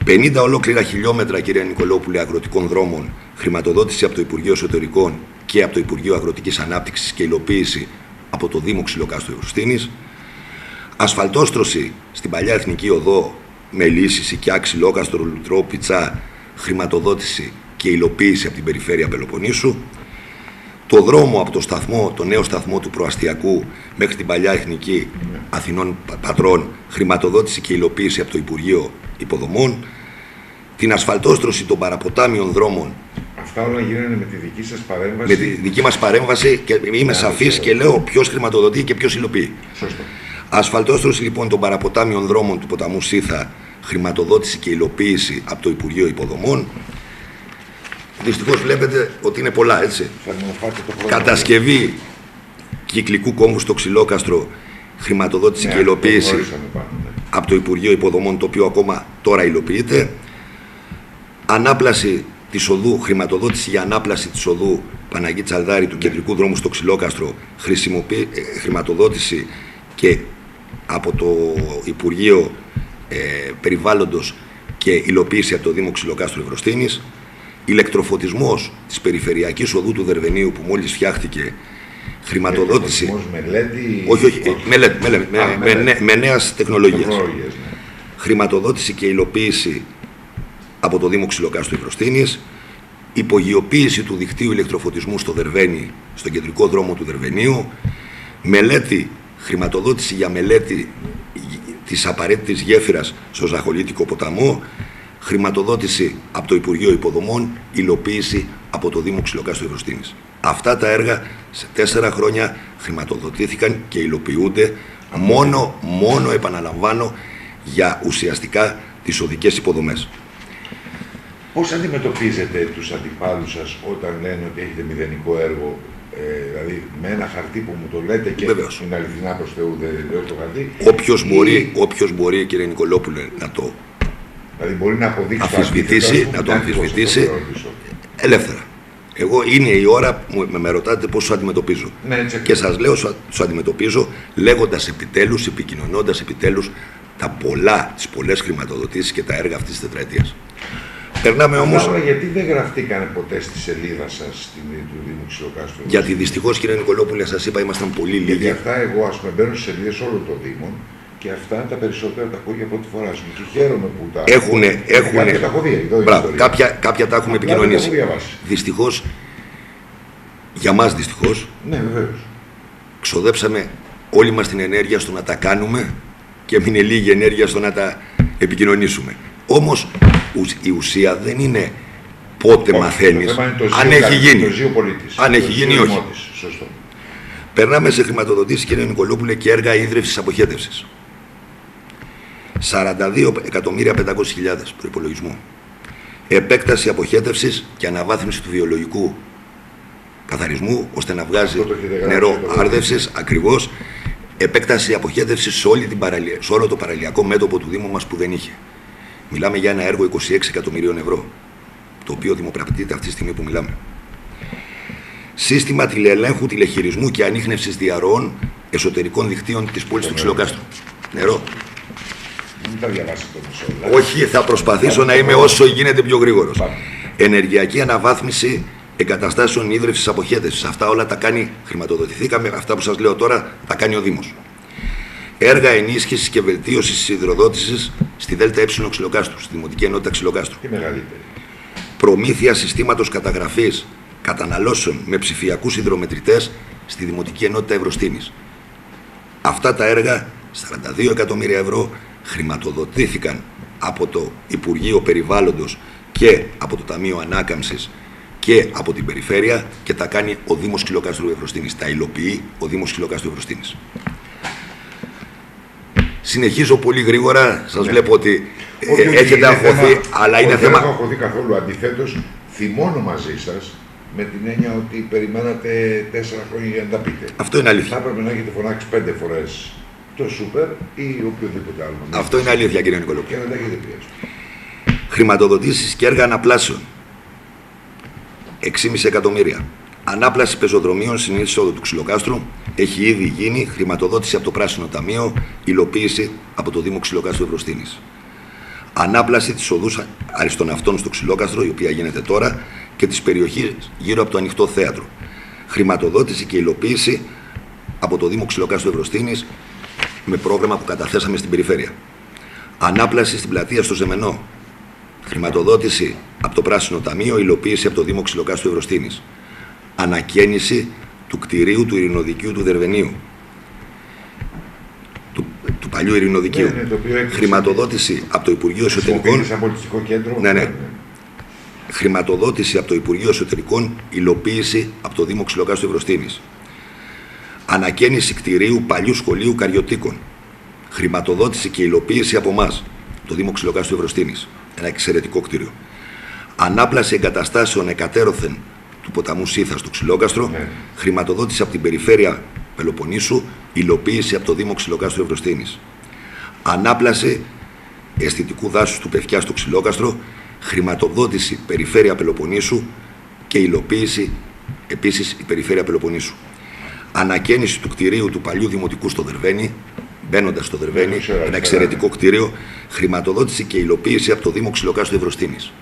50 ολόκληρα χιλιόμετρα, κυρία Νικολόπουλε, αγροτικών δρόμων, χρηματοδότηση από το Υπουργείο Εσωτερικών και από το Υπουργείο Αγροτικής Ανάπτυξης και υλοποίηση από το Δήμο Ξυλοκάστου Ευρωστήνης. Ασφαλτόστρωση στην παλιά Εθνική Οδό με λύση Σικιά, Ξυλόκαστρο, Λουτρό, Πιτσά, χρηματοδότηση και υλοποίηση από την περιφέρεια Πελοποννήσου. Το δρόμο από το σταθμό, το νέο σταθμό του Προαστιακού μέχρι την παλιά Εθνική Αθηνών Πατρών, χρηματοδότηση και υλοποίηση από το Υπουργείο Υποδομών. Την ασφαλτόστρωση των παραποτάμιων δρόμων. Αυτά όλα γίνανε με τη δική σας παρέμβαση? Με τη δική μας παρέμβαση, και είμαι σαφής και λέω ποιος χρηματοδοτεί και ποιος υλοποιεί. Σωστό. Ασφαλτόστρωση λοιπόν των παραποτάμιων δρόμων του ποταμού Σίθα, χρηματοδότηση και υλοποίηση από το Υπουργείο Υποδομών. Δυστυχώς βλέπετε ότι είναι πολλά, έτσι. Κατασκευή κυκλικού κόμβου στο Ξυλόκαστρο, χρηματοδότηση και υλοποίηση από το Υπουργείο Υποδομών, το οποίο ακόμα τώρα υλοποιείται. Ανάπλαση της οδού, χρηματοδότηση για ανάπλαση της οδού Παναγί Τσαλδάρη του κεντρικού δρόμου στο Ξυλόκαστρο, χρηματοδότηση και από το Υπουργείο Περιβάλλοντος και υλοποίηση από το Δήμο Ξυλοκάστου Ευρωστήνης. Ηλεκτροφωτισμός της περιφερειακής οδού του Δερβενίου που μόλις φτιάχτηκε, Χρηματοδότηση. Μελέτη. Όχι, με νέες τεχνολογίες. Ναι. Χρηματοδότηση και υλοποίηση από το Δήμο Ξυλοκάστρου Ευρωστήνης. Υπογειοποίηση του δικτύου ηλεκτροφωτισμού στο Δερβαίνι, στον κεντρικό δρόμο του Δερβενίου. Χρηματοδότηση για μελέτη της απαραίτητης γέφυρας στο Ζαχολίτικο ποταμό. Χρηματοδότηση από το Υπουργείο Υποδομών, υλοποίηση από το Δήμο Ξυλοκάστρου Ευρωστήνης. Αυτά τα έργα σε 4 χρόνια χρηματοδοτήθηκαν και υλοποιούνται μόνο επαναλαμβάνω, για ουσιαστικά τις οδικές υποδομές. Πώς αντιμετωπίζετε τους αντιπάλους σας όταν λένε ότι έχετε μηδενικό έργο, δηλαδή με ένα χαρτί που μου το λέτε και βεβαίως, είναι αληθινά προς Θεού, δεν λέω το χαρτί. Όποιος μπορεί, κύριε Νικολόπουλε, να το μπορεί να αποδείξει το αμφισβητήσει ελεύθερα. Εγώ είναι η ώρα που με ρωτάτε πώς σου αντιμετωπίζω. Ναι, και σας λέω, σου αντιμετωπίζω λέγοντας επιτέλους, επικοινωνώντας επιτέλους τις πολλές χρηματοδοτήσεις και τα έργα αυτής της τετραετίας. Περνάμε όμως. Γιατί δεν γραφτήκανε ποτέ στη σελίδα σας του Δήμου Ξυλοκάστρου? Γιατί δυστυχώς, κύριε Νικολόπουλε, σας είπα, ήμασταν πολύ λίγοι. Γιατί αυτά εγώ, ας πούμε, μπαίνω στις σελίδες όλων των Δήμων και αυτά τα περισσότερα τα ακούω για πρώτη φορά. Και χαίρομαι που τα κάποια τα έχουμε επικοινωνήσει. Δυστυχώς, για μας δυστυχώς, ναι, βεβαίως, ξοδέψαμε όλη μας την ενέργεια στο να τα κάνουμε και έμεινε λίγη ενέργεια στο να τα επικοινωνήσουμε. Όμως η ουσία δεν είναι πότε μαθαίνεις, αν έχει γίνει ή όχι. Σωστό. Περνάμε σε χρηματοδοτήσεις, κύριε Νικολόπουλε, και έργα ίδρυυσης αποχέτευσης. 42.500.000 προϋπολογισμό. Επέκταση αποχέτευσης και αναβάθμιση του βιολογικού καθαρισμού, ώστε να βγάζει νερό άρδευσης, ακριβώς. Επέκταση αποχέτευσης σε όλο το παραλιακό μέτωπο του Δήμου μας που δεν είχε. Μιλάμε για ένα έργο 26 εκατομμυρίων ευρώ, το οποίο δημοπραπτείται αυτή τη στιγμή που μιλάμε. Σύστημα τηλεελέγχου, τηλεχειρισμού και ανίχνευσης διαρροών εσωτερικών δικτύων της πόλης του Ξυλοκάστρου. Νερό. Μην τα διαβάσετε όλα. Όχι, θα προσπαθήσω να είμαι όσο γίνεται πιο γρήγορος. Ενεργειακή αναβάθμιση εγκαταστάσεων ίδρυυσης αποχέτευσης. Αυτά όλα τα κάνει, χρηματοδοτηθήκαμε, αυτά που σας λέω τώρα τα κάνει ο Δήμος. Έργα ενίσχυσης και βελτίωσης της υδροδότησης στη ΔΕΕ Ξυλοκάστρου, στη Δημοτική Ενότητα Ξυλοκάστρου. Τι μεγαλύτερη. Προμήθεια συστήματος καταγραφής καταναλώσεων με ψηφιακούς υδρομετρητές στη Δημοτική Ενότητα Ευρωστήνης. Αυτά τα έργα, 42 εκατομμύρια ευρώ, χρηματοδοτήθηκαν από το Υπουργείο Περιβάλλοντος και από το Ταμείο Ανάκαμψης και από την Περιφέρεια και τα κάνει ο Δήμος Ξυλοκάστρου Ευρωστήνης. Τα υλοποιεί ο Δήμος Ξυλοκάστρου Ευρωστήνης. Συνεχίζω πολύ γρήγορα. Σας βλέπω ότι έχετε αγχωθεί, αλλά είναι θέμα. Δεν έχω αγχωθεί καθόλου. Αντιθέτως, θυμώνω μαζί σας με την έννοια ότι περιμένατε 4 χρόνια για να τα πείτε. Αυτό είναι αλήθεια. Θα έπρεπε να έχετε φωνάξει 5 φορές το Σούπερ ή οποιοδήποτε άλλο. Αυτό είναι αλήθεια, κύριε Νικολόπουλε. Και να τα έχετε πιέσει. Χρηματοδοτήσεις και έργα αναπλάσεων. 6,5 εκατομμύρια. Ανάπλαση πεζοδρομίων στην είσοδο του Ξυλοκάστρου έχει ήδη γίνει. Χρηματοδότηση από το Πράσινο Ταμείο. Υλοποίηση από το Δήμο Ξυλοκάστρου Ευρωστήνης. Ανάπλαση της οδούς Αριστοναυτών στο Ξυλόκαστρο, η οποία γίνεται τώρα, και της περιοχής γύρω από το ανοιχτό θέατρο. Χρηματοδότηση και υλοποίηση από το Δήμο Ξυλοκάστρου Ευρωστήνης με πρόγραμμα που καταθέσαμε στην περιφέρεια. Ανάπλαση στην πλατεία στο Ζεμενό. Χρηματοδότηση από το Πράσινο Ταμείο, υλοποίηση από το Δήμο Ξυλοκάστρου Ευρωστήνης. Ανακαίνιση του κτηρίου του Ειρηνοδικείου του Δερβενίου. Του παλιού Ειρηνοδικείου. Χρηματοδότηση από το Υπουργείο Εσωτερικών. Ναι. Χρηματοδότηση από το Υπουργείο Εσωτερικών, υλοποίηση από το Δήμο Ξυλοκάστρου Ευρωστήνης. Ανακαίνιση κτηρίου παλιού σχολείου Καριωτίκων. Χρηματοδότηση και υλοποίηση από εμάς, το Δήμο Ξυλοκάστρου Ευρωστήνης. Ένα εξαιρετικό κτίριο. Ανάπλαση εγκαταστάσεων εκατέρωθεν του ποταμού Σίθα στο Ξυλόκαστρο. Ναι. Χρηματοδότηση από την Περιφέρεια Πελοποννήσου, υλοποίηση από το Δήμο Ξυλοκάστρου Ευρωστήνης. Ανάπλαση αισθητικού δάσους του Πευκιά στο Ξυλόκαστρο. Χρηματοδότηση Περιφέρεια Πελοποννήσου και υλοποίηση επίσης η Περιφέρεια Πελοποννήσου. Ανακαίνιση του κτηρίου του παλιού Δημοτικού στο Δερβαίνι, μπαίνοντας στο Δερβαίνι, ένα εξαιρετικό κτίριο. Χρηματοδότηση και υλοποίηση από το Δήμο Ξυλοκάστρου Ευρωστήνης.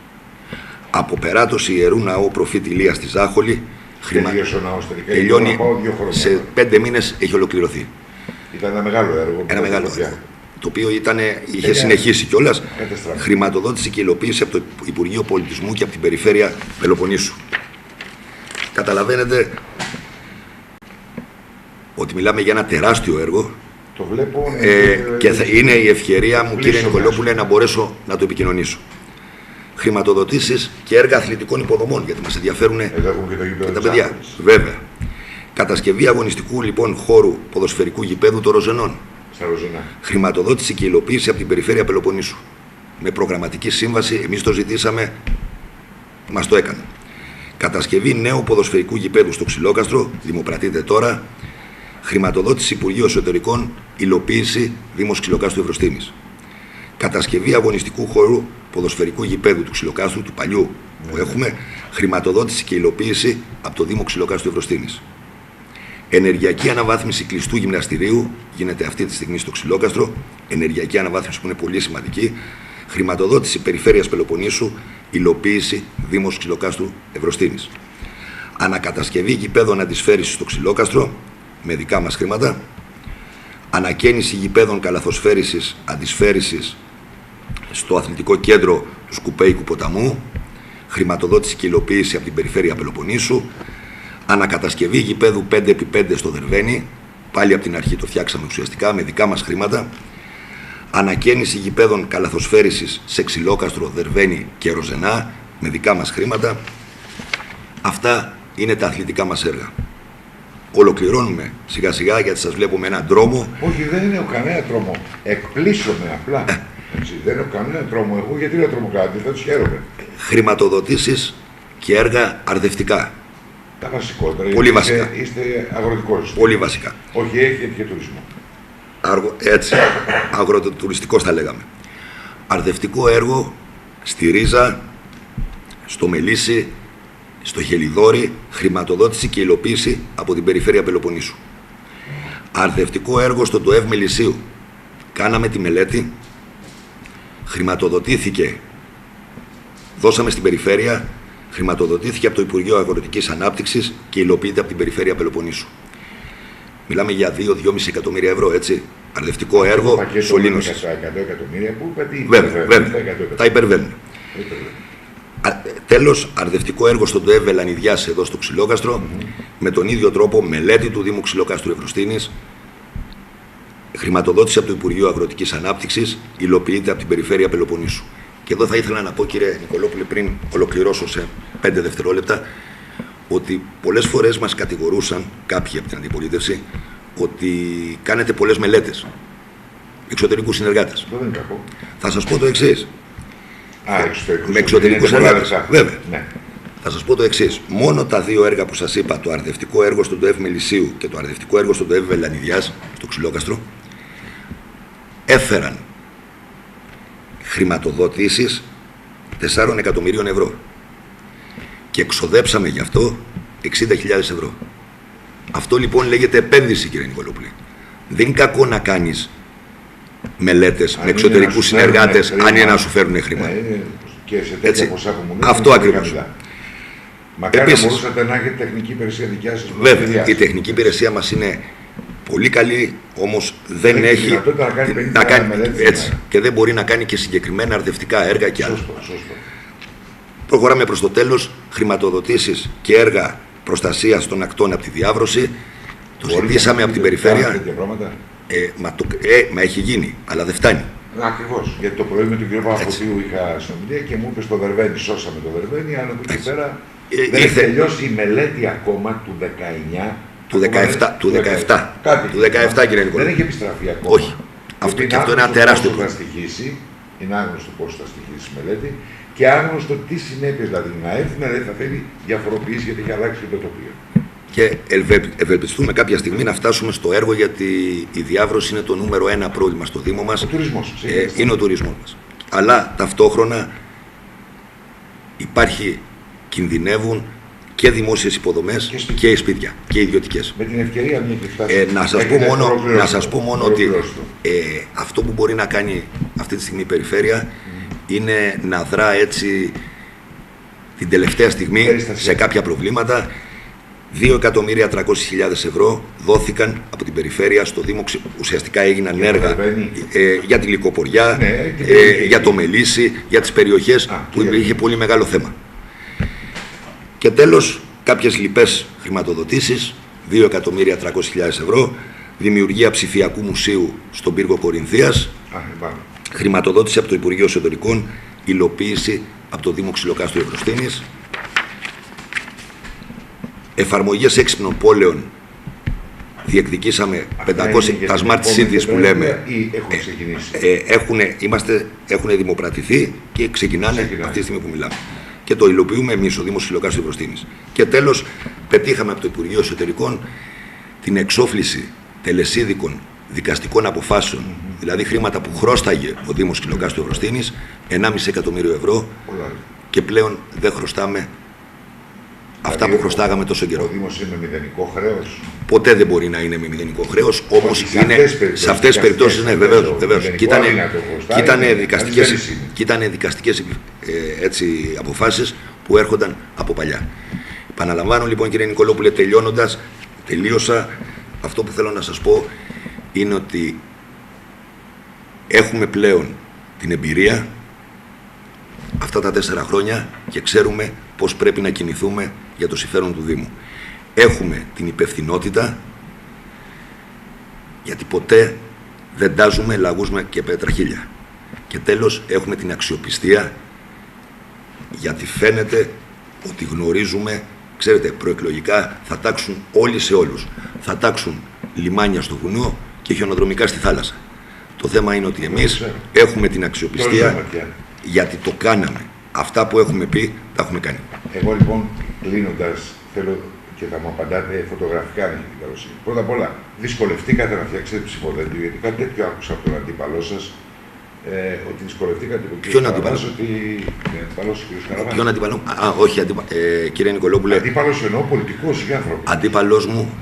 Αποπεράτωση Ιερού Ναού Προφήτη Ηλία στη Ζάχολη, Τελείωσε ο ναός τελικά. Τελειώνει, σε 5 μήνες έχει ολοκληρωθεί. Ήταν ένα μεγάλο έργο. Ένα μεγάλο έργο. Το οποίο είχε συνεχίσει κιόλας. Χρηματοδότηση και υλοποίηση από το Υπουργείο Πολιτισμού και από την Περιφέρεια Πελοποννήσου. Καταλαβαίνετε ότι μιλάμε για ένα τεράστιο έργο. Το βλέπω. Και είναι η ευκαιρία μου, κύριε Νικολόπουλε, να μπορέσω να το επικοινωνήσω. Χρηματοδοτήσεις και έργα αθλητικών υποδομών, γιατί μας ενδιαφέρουν και τα παιδιά. Βέβαια. Κατασκευή αγωνιστικού λοιπόν χώρου ποδοσφαιρικού γηπέδου των Ροζενών. Στα Ροζενά. Χρηματοδότηση και υλοποίηση από την Περιφέρεια Πελοποννήσου. Με προγραμματική σύμβαση, εμείς το ζητήσαμε, μας το έκανε. Κατασκευή νέου ποδοσφαιρικού γηπέδου στο Ξυλόκαστρο, δημοπρατείται τώρα. Χρηματοδότηση Υπουργείου Εσωτερικών, υλοποίηση Δήμος Ξυλοκάστρου Ευρωστήμης. Κατασκευή αγωνιστικού χώρου ποδοσφαιρικού γηπέδου του Ξυλοκάστρου, του παλιού που έχουμε, χρηματοδότηση και υλοποίηση από το Δήμο Ξυλοκάστρου Ευρωστήμης. Ενεργειακή αναβάθμιση κλειστού γυμναστηρίου γίνεται αυτή τη στιγμή στο Ξυλόκαστρο. Ενεργειακή αναβάθμιση που είναι πολύ σημαντική. Χρηματοδότηση Περιφέρειας Πελοποννήσου, υλοποίηση Δήμος Ξυλοκάστρου Ευρωστήμης. Ανακατασκευή γηπέδων αντισφαίρησης στο Ξυλόκαστρο με δικά μας χρήματα. Ανακαίνιση γηπέδων καλαθοσφαίρησης αντισφαίρησης στο Αθλητικό Κέντρο του Σκουπέικου Ποταμού. Χρηματοδότηση και υλοποίηση από την Περιφέρεια Πελοποννήσου. Ανακατασκευή γηπέδου 5x5 στο Δερβαίνι. Πάλι από την αρχή το φτιάξαμε ουσιαστικά με δικά μας χρήματα. Ανακαίνιση γηπέδων καλαθοσφαίρησης σε Ξυλόκαστρο, Δερβαίνι και Ροζενά με δικά μας χρήματα. Αυτά είναι τα αθλητικά μας έργα. Ολοκληρώνουμε σιγά σιγά γιατί σας βλέπω με έναν δρόμο. Όχι, δεν έχω κανένα τρόμο. Εκπλήσωμαι απλά. Δεν έχω κανένα τρόμο. Εγώ γιατί λέω τρομοκράτη, θα τους χαίρομαι. Χρηματοδοτήσεις και έργα αρδευτικά. Τα βασικότερα. Πολύ βασικά. Είστε αγροτικός. Πολύ βασικά. Όχι, έχετε και τουρισμό. Έτσι. Αγροτουριστικός θα λέγαμε. Αρδευτικό έργο στη Ρίζα, στο Μελίσι, στο Χελιδόρι, χρηματοδότηση και υλοποίηση από την Περιφέρεια Πελοποννήσου. Αρδευτικό έργο στο ΤΟΕΒ Μελισσίου. Κάναμε τη μελέτη, χρηματοδοτήθηκε, δώσαμε στην Περιφέρεια, χρηματοδοτήθηκε από το Υπουργείο Αγροτικής Ανάπτυξης και υλοποιείται από την Περιφέρεια Πελοποννήσου. Μιλάμε για 2-2,5 εκατομμύρια ευρώ, έτσι. Αρδευτικό έργο σωλήνωσης. 100 εκατομμύρια που είπατε. Βέβαια, τα υπερβαίνουν. Τέλος, αρδευτικό έργο στον ΤΟΕΒ Βελανιδιάς εδώ στο Ξυλόκαστρο, με τον ίδιο τρόπο μελέτη του Δήμου Ξυλοκάστρου Ευρωστήμης, χρηματοδότηση από το Υπουργείο Αγροτικής Ανάπτυξης, υλοποιείται από την Περιφέρεια Πελοποννήσου. Και εδώ θα ήθελα να πω, κύριε Νικολόπουλε, πριν ολοκληρώσω σε 5 δευτερόλεπτα, ότι πολλές φορές μας κατηγορούσαν κάποιοι από την αντιπολίτευση ότι κάνετε πολλές μελέτες εξωτερικούς συνεργάτες. Δεν είναι κακό. Θα σας πω το εξής. Με εξωτερικούς συνεργάτες. Βέβαια. Ναι. Θα σας πω το εξής. Μόνο τα δύο έργα που σας είπα, το αρδευτικό έργο στον ΤΟΕΒ Μελισσίου και το αρδευτικό έργο στον ΤΟΕΒ Βελανιδιάς, στο Ξυλόκαστρο, έφεραν χρηματοδοτήσεις 4 εκατομμυρίων ευρώ. Και εξοδέψαμε γι' αυτό 60.000 ευρώ. Αυτό λοιπόν λέγεται επένδυση, κύριε Νικολόπουλε. Δεν είναι κακό να κάνεις μελέτες με εξωτερικούς συνεργάτες αν είναι να σου φέρουν χρήματα. Και σε τέτοια ποσά που μου λέτε, αυτό ακριβώς. Μακάρι να μπορούσατε να έχετε τεχνική υπηρεσία δικιά σας. Βέβαια, η τεχνική υπηρεσία μας είναι πολύ καλή, όμως δεν έχει να κάνει μελέτες, έτσι, και δεν μπορεί να κάνει και συγκεκριμένα αρδευτικά έργα και άλλα. Σωστό. Προχωράμε προς το τέλος. Χρηματοδοτήσεις και έργα προστασίας των ακτών από τη διάβρωση. Το ζητήσαμε από την Περιφέρεια. Μα έχει γίνει, αλλά δεν φτάνει. Ακριβώς. Γιατί το πρωί με τον κύριο Παπαφωτίου είχα συνομιλία και μου είπε στο Δερβαίνι, σώσαμε το Δερβαίνι, αλλά από εκεί πέρα δεν έχει τελειώσει η μελέτη ακόμα του 19. Του 17, κύριε Νικολόπουλε. Δεν έχει επιστραφεί ακόμα. Όχι. Αυτό είναι ένα τεράστιο πρόβλημα. Είναι άγνωστο πόσο θα στοιχήσει η μελέτη και άγνωστο τι συνέπειες. Δηλαδή να έρθει η μελέτη θα θέλει διαφοροποιήσει γιατί έχει αλλάξει και το τοπίο. Και ευελπιστούμε κάποια στιγμή να φτάσουμε στο έργο, γιατί η διάβρωση είναι το νούμερο 1 πρόβλημα στο Δήμο μας. Ο τουρισμός. Είναι ο τουρισμός μας. Αλλά ταυτόχρονα κινδυνεύουν και δημόσιες υποδομές και σπίτια και ιδιωτικές. Με την ευκαιρία μια και φτάσει. Να σας πω μόνο ότι αυτό που μπορεί να κάνει αυτή τη στιγμή η Περιφέρεια είναι να δρά έτσι την τελευταία στιγμή σε κάποια προβλήματα 2.300.000 ευρώ δόθηκαν από την περιφέρεια στο Δήμο. Ουσιαστικά έγιναν έργα για τη Λυκοποριά, για το Μελίσι, για τις περιοχές που είχε πολύ μεγάλο θέμα. Και τέλος, κάποιες λοιπές χρηματοδοτήσεις, 2.300.000 ευρώ, δημιουργία ψηφιακού μουσείου στον πύργο Κορινθίας, χρηματοδότηση από το Υπουργείο Εσωτερικών, υλοποίηση από το Δήμο Ξυλοκάστου Ευρωστήνης, εφαρμογές έξυπνων πόλεων, διεκδικήσαμε 500, τα smart cities που λέμε, έχουν δημοπρατηθεί και ξεκινάνε αυτή τη στιγμή που μιλάμε. Και το υλοποιούμε εμείς, ο Δήμος Ξυλοκάστου Ευρωστήνης. Και τέλος, πετύχαμε από το Υπουργείο Εσωτερικών την εξόφληση τελεσίδικων δικαστικών αποφάσεων, δηλαδή χρήματα που χρώσταγε ο Δήμος Ξυλοκάστου Ευρωστήνης, 1,5 εκατομμύριο ευρώ, και πλέον δεν χρωστάμε αυτά που χρωστάγαμε τόσο καιρό. Ο Δήμος είναι με μηδενικό χρέος. Ποτέ δεν μπορεί να είναι με μηδενικό χρέος, όμως σε αυτές τις περιπτώσεις, ναι, βεβαίως. Και ήταν δικαστικές αποφάσεις που έρχονταν από παλιά. Επαναλαμβάνω λοιπόν, κύριε Νικολόπουλε, τελείωσα. Αυτό που θέλω να σας πω είναι ότι έχουμε πλέον την εμπειρία αυτά τα 4 χρόνια και ξέρουμε πώς πρέπει να κινηθούμε για το συμφέρον του Δήμου. Έχουμε την υπευθυνότητα, γιατί ποτέ δεν τάζουμε λαγούς και πετραχίλια. Και τέλος, έχουμε την αξιοπιστία, γιατί φαίνεται ότι γνωρίζουμε, ξέρετε, προεκλογικά θα τάξουν όλοι σε όλους. Θα τάξουν λιμάνια στο βουνό και χιονοδρομικά στη θάλασσα. Το θέμα είναι ότι εμείς έχουμε την αξιοπιστία, γιατί το κάναμε. Αυτά που έχουμε πει, τα έχουμε κάνει. Εγώ λοιπόν, κλείνοντας, θέλω και θα μου απαντάτε φωτογραφικά αν έχετε καλοσύνη. Πρώτα απ' όλα, δυσκολευτήκατε να φτιάξετε ψηφοδέλτιο, γιατί κάτι τέτοιο άκουσα από τον αντίπαλό σας, ότι δυσκολευτήκατε τον κύριο Καραβάς, ότι... Αντίπαλος ο κύριος Καραβάς. Ποιον αντίπαλο? Όχι, κύριε Νικολόπουλε. Αντίπαλος εννοώ πολιτικός ή άνθρωπος. Αντίπαλος μου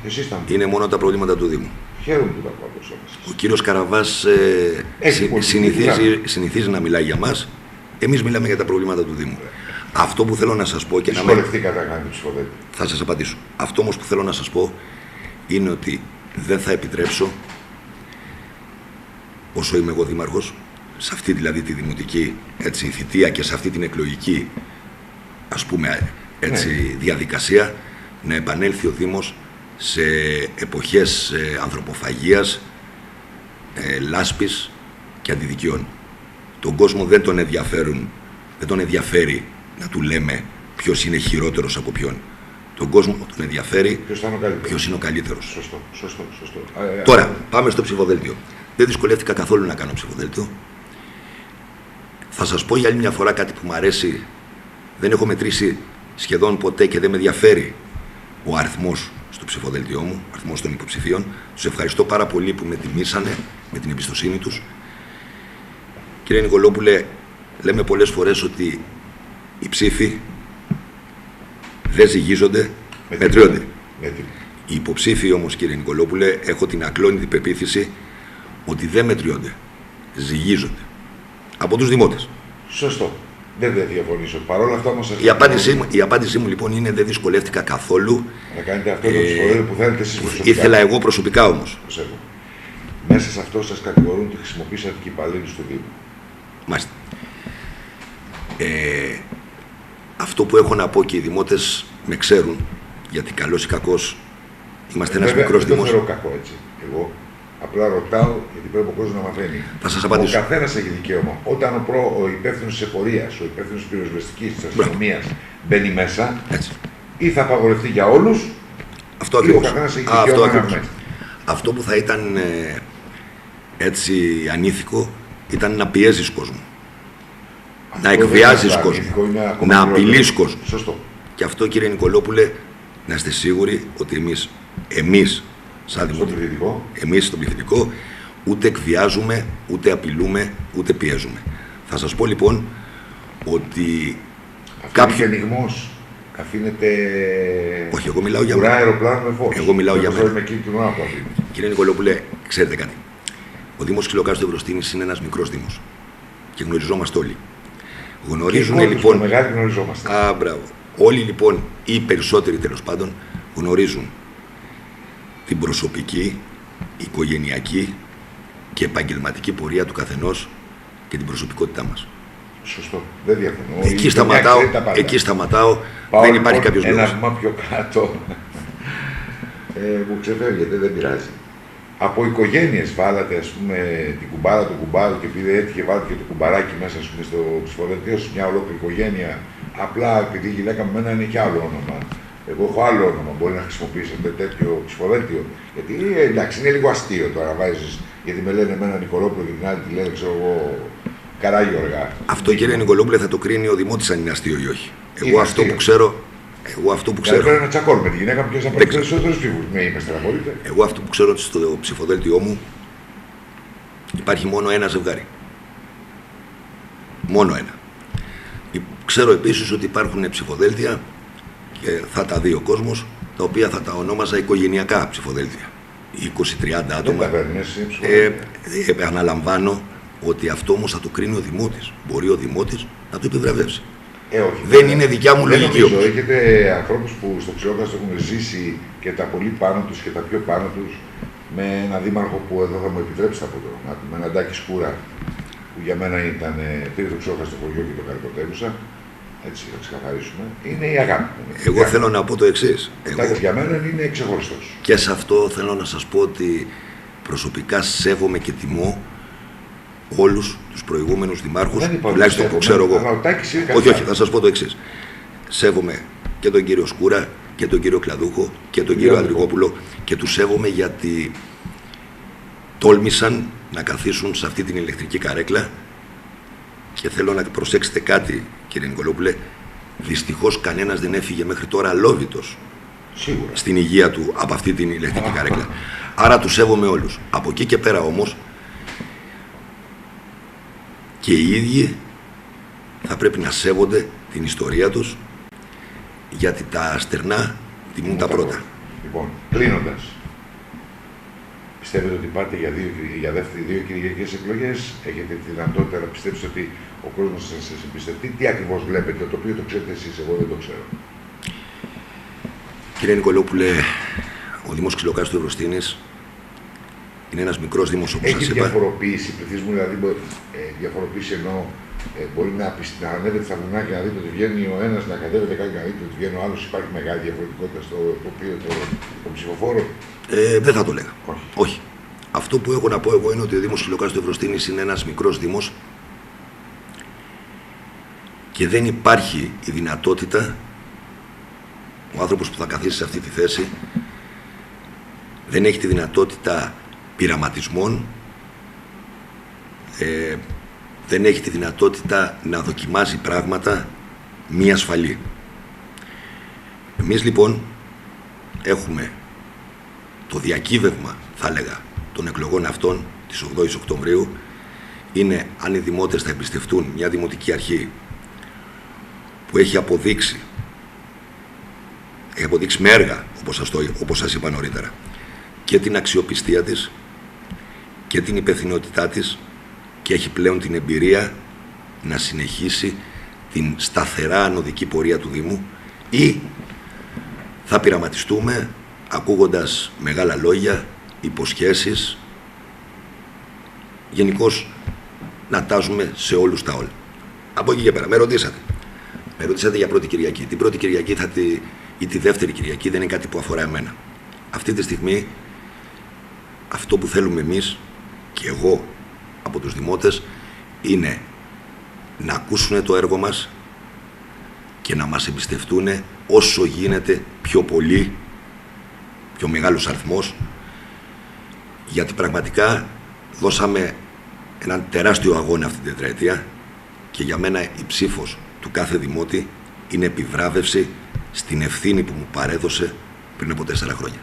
είναι μόνο τα προβλήματα του Δήμου. Χαίρομαι που τα ακούω από εσάς. Ο κύριος Καραβάς συνηθίζει να μιλάει για μας. Εμείς μιλάμε για τα προβλήματα του Δήμου. Αυτό που θέλω να σας πω και δυσκολευτήκατε να κάνετε ψηφοδέλτιο. Θα σας απαντήσω. Αυτό όμως που θέλω να σας πω είναι ότι δεν θα επιτρέψω, όσο είμαι εγώ δήμαρχος, σε αυτή δηλαδή τη δημοτική θητεία και σε αυτή την εκλογική, ας πούμε, διαδικασία, να επανέλθει ο Δήμος σε εποχές ανθρωποφαγίας, λάσπης και αντιδικιών. Τον κόσμο δεν τον ενδιαφέρει να του λέμε ποιος είναι χειρότερος από ποιον. Τον κόσμο τον ενδιαφέρει ποιος είναι ο καλύτερος. Σωστό. Τώρα, πάμε στο ψηφοδέλτιο. Δεν δυσκολεύτηκα καθόλου να κάνω ψηφοδέλτιο. Θα σας πω για άλλη μια φορά κάτι που μου αρέσει. Δεν έχω μετρήσει σχεδόν ποτέ και δεν με ενδιαφέρει ο αριθμός στο ψηφοδέλτιό μου, ο αριθμός των υποψηφίων. Τους ευχαριστώ πάρα πολύ που με τιμήσανε με την εμπιστοσύνη τους. Κύριε Νικολόπουλε, λέμε πολλές φορές ότι οι ψήφοι δεν ζυγίζονται, μετριώνται. Οι υποψήφοι όμως, κύριε Νικολόπουλε, έχω την ακλόνητη πεποίθηση ότι δεν μετριώνται, ζυγίζονται από τους δημότες. Σωστό. Δεν διαφωνήσω. Παρ' όλα αυτά όμως... Η απάντησή μου λοιπόν είναι: δεν δυσκολεύτηκα καθόλου. Να κάνετε αυτό το ψηφοδέλτιο που θέλετε εσείς προσωπικά. Ήθελα εγώ προσωπικά όμως. Μέσα σε αυτό σας κατηγορούν ότι χρησιμοποίησατε και υπαλλήλους του Δήμου. Μάλιστα. Αυτό που έχω να πω, και οι δημότες με ξέρουν, γιατί καλός ή κακός είμαστε ένας μικρός Δήμος. Δεν το θεωρώ κακό έτσι. Εγώ απλά ρωτάω, γιατί πρέπει ο κόσμος να μαθαίνει. Θα σας απαντήσω. Ο καθένας έχει δικαίωμα. Όταν ο υπεύθυνος της εφορίας, ο υπεύθυνος της πυροσβεστικής, της αστυνομίας μπαίνει μέσα, έτσι, ή θα απαγορευτεί για όλους, αυτό ακριβώς. Ή ο καθένας έχει δικαίωμα να μπει μέσα. Αυτό που θα ήταν έτσι ανήθικο ήταν να πιέζεις κόσμο. Να εκβιάζεις κόσμο, να απειλείς κόσμο. Σωστό. Και αυτό, κύριε Νικολόπουλε, να είστε σίγουροι ότι εμείς σαν δημοτικό, εμείς στον πληθυντικό, ούτε εκβιάζουμε, ούτε απειλούμε, ούτε πιέζουμε. Θα σας πω λοιπόν ότι κάποιο ανοιγμός αφήνεται. Όχι, εγώ μιλάω για μένα. Αεροπλάνο με φως. Εγώ μιλάω για μένα. Κύριε Νικολόπουλε, ξέρετε κάτι. Ο Δήμος Ξυλοκάστου Ευρωστήνης είναι ένας μικρός Δήμος και γνωριζόμαστε όλοι. Γνωρίζουν λοιπόν. Μεγάλοι γνωριζόμαστε. Μπράβο. Όλοι λοιπόν, ή περισσότεροι τέλος πάντων, γνωρίζουν την προσωπική, οικογενειακή και επαγγελματική πορεία του καθενός και την προσωπικότητά μας. Σωστό. Δεν διαφωνώ. Εκεί σταματάω. Πάω, δεν υπάρχει κάποιος λόγος. Ένα βήμα πιο κάτω. Μου ξεφεύγεται, δεν πειράζει. Από οικογένειες βάλατε, ας πούμε, την κουμπάρα του κουμπάρου και επειδή έτυχε βάλατε και το κουμπαράκι μέσα, ας πούμε, στο ψηφοδέλτιο, μια ολόκληρη οικογένεια. Απλά επειδή η γυναίκα μου μένα είναι και άλλο όνομα. Εγώ έχω άλλο όνομα. Μπορεί να χρησιμοποιήσετε τέτοιο ψηφοδέλτιο. Γιατί εντάξει, είναι λίγο αστείο το να βάζεις. Γιατί με λένε εμένα Νικολόπουλο και την άλλη τη λένε, ξέρω εγώ, Καράγιοργα. Αυτό, κύριε Νικολόπουλε, θα το κρίνει ο Δημότης αν είναι αστείο ή όχι. Εγώ αυτό που ξέρω. Πρέπει να τσακώνουμε τη γυναίκα μου και να πάρει περισσότερους ψήφους. Με είμαι στεναχωρείτε. Εγώ αυτό που ξέρω ότι στο ψηφοδέλτιό μου υπάρχει μόνο ένα ζευγάρι. Μόνο ένα. Ξέρω επίσης ότι υπάρχουν ψηφοδέλτια και θα τα δει ο κόσμος, τα οποία θα τα ονόμαζα οικογενειακά ψηφοδέλτια. 20-30 άτομα. Αναλαμβάνω ότι αυτό όμως θα το κρίνει ο Δημότης. Μπορεί ο Δημότης να το επιβραβεύσει. Όχι, δεν είναι δικιά μου λογική. Έχετε ανθρώπους που στο Ξυλόκαστρο έχουν ζήσει και τα πολύ πάνω τους και τα πιο πάνω τους με ένα δήμαρχο που εδώ θα μου επιτρέψει από το όνομα του, με έναν Τάκη Σκούρα, που για μένα ήταν πήρε το Ξυλόκαστρο χωριό και το καρποτεύουσα. Έτσι, θα ξεκαθαρίσουμε. Είναι η αγάπη μου. Εγώ θέλω να πω το εξής. Για μένα είναι ξεχωριστός. Και σε αυτό θέλω να σας πω ότι προσωπικά σέβομαι και τιμώ όλους τους προηγούμενους δημάρχους, τουλάχιστον που ξέρω εγώ. Όχι, θα σας πω το εξής. Σέβομαι και τον κύριο Σκούρα και τον κύριο Κλαδούχο και τον κύριο Ανδρικόπουλο και τους σέβομαι γιατί τόλμησαν να καθίσουν σε αυτή την ηλεκτρική καρέκλα και θέλω να προσέξετε κάτι, κύριε Νικολόπουλε. Δυστυχώς κανένας δεν έφυγε μέχρι τώρα αλόβητος στην υγεία του από αυτή την ηλεκτρική καρέκλα. Άρα τους σέβομαι όλους. Από εκεί και πέρα όμως και οι ίδιοι θα πρέπει να σέβονται την ιστορία τους, γιατί τα στερνά τιμούν τα πρώτα. Λοιπόν, κλείνοντας, πιστεύετε ότι πάτε για δύο κυριακές εκλογές, έχετε τη δυνατότητα να πιστέψετε ότι ο κόσμος θα σας εμπιστευτεί, τι ακριβώς βλέπετε, το οποίο το ξέρετε εσείς, εγώ δεν το ξέρω. Κύριε Νικολόπουλε, ο Δήμος Ξυλοκάστου Ευρωστήνης είναι ένας μικρός δήμος, όπως σας είπα. Έχει διαφοροποίηση πληθυσμού, δηλαδή διαφοροποίηση εννοώ μπορεί να ανέβετε στα βουνά και να δείτε ότι βγαίνει ο ένας, να κατέβετε κάτι να δείτε ότι βγαίνει ο άλλος. Υπάρχει μεγάλη διαφορετικότητα στο τοπίο των ψηφοφόρων. Δεν θα το λέγα. Όχι. Αυτό που έχω να πω εγώ είναι ότι ο Δήμος Ξυλοκάστου Ευρωστήνης είναι ένας μικρός δήμος και δεν υπάρχει η δυνατότητα ο άνθρωπος που θα καθίσει σε αυτή τη θέση δεν έχει τη δυνατότητα πειραματισμών, δεν έχει τη δυνατότητα να δοκιμάζει πράγματα μη ασφαλή. Εμείς λοιπόν έχουμε το διακύβευμα, θα έλεγα, των εκλογών αυτών της 8ης Οκτωβρίου είναι αν οι δημότες θα εμπιστευτούν μια δημοτική αρχή που έχει αποδείξει με έργα, όπως σας είπα νωρίτερα, και την αξιοπιστία της και την υπευθυνότητά της και έχει πλέον την εμπειρία να συνεχίσει την σταθερά ανωδική πορεία του Δήμου, ή θα πειραματιστούμε ακούγοντας μεγάλα λόγια, υποσχέσεις, γενικώς να τάζουμε σε όλους τα όλα. Από εκεί και πέρα, με ρωτήσατε για πρώτη Κυριακή. Την πρώτη Κυριακή ή τη δεύτερη Κυριακή δεν είναι κάτι που αφορά εμένα. Αυτή τη στιγμή αυτό που θέλουμε εμείς και εγώ από τους δημότες είναι να ακούσουν το έργο μας και να μας εμπιστευτούν όσο γίνεται πιο πολύ, πιο μεγάλος αριθμός, γιατί πραγματικά δώσαμε έναν τεράστιο αγώνα αυτή την τετραετία και για μένα η ψήφος του κάθε δημότη είναι επιβράβευση στην ευθύνη που μου παρέδωσε πριν από 4 χρόνια.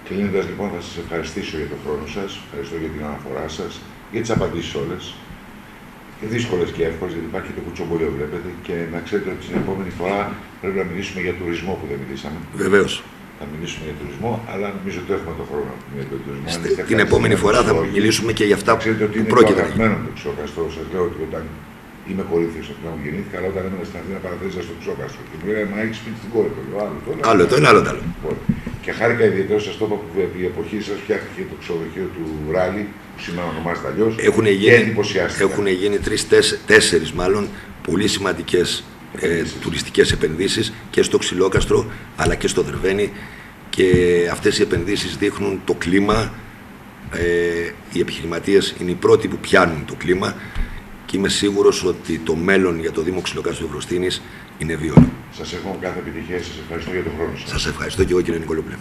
Κλείνοντας λοιπόν, θα σας ευχαριστήσω για τον χρόνο σας, ευχαριστώ για την αναφορά σας, για τις απαντήσεις όλες, και δύσκολες και εύκολες, γιατί υπάρχει το κουτσομπολίο, βλέπετε, και να ξέρετε ότι την επόμενη φορά πρέπει να μιλήσουμε για τουρισμό που δεν μιλήσαμε. Βεβαίως. Θα μιλήσουμε για τουρισμό, αλλά νομίζω ότι έχουμε τον χρόνο για τον τουρισμό. Την επόμενη φορά θα μιλήσουμε και για αυτά που πρόκειται. Είναι το αγαπημένο του Ξυλοκαστρό. Σας λέω ότι όταν είμαι κορίθιος από που γεννήθηκα, αλλά όταν έμενα στην Αθήνα παραθέριζα στο Ξυλοκαστρό. Και μου λέει, μα έχεις σπίτι στην κόρη του. Άλλο το ένα, άλλο το άλλο. Και χάρηκα ιδιαίτερα, σας το είπα, που η εποχή σας φτιάχτηκε το ξενοδοχείο του Ράλι, που σήμερα ονομάζεται αλλιώς. Έχουν γίνει 3-4 μάλλον πολύ σημαντικές τουριστικές επενδύσεις και στο Ξυλόκαστρο αλλά και στο Δερβαίνι, και αυτές οι επενδύσεις δείχνουν το κλίμα. Οι επιχειρηματίες είναι οι πρώτοι που πιάνουν το κλίμα και είμαι σίγουρος ότι το μέλλον για το Δήμο Ξυλοκάστρου Ευρωστήνης είναι βίωνο. Σας εύχομαι κάθε επιτυχία, σας ευχαριστώ για τον χρόνο σας. Σας ευχαριστώ και εγώ, κύριε Νικολόπουλε.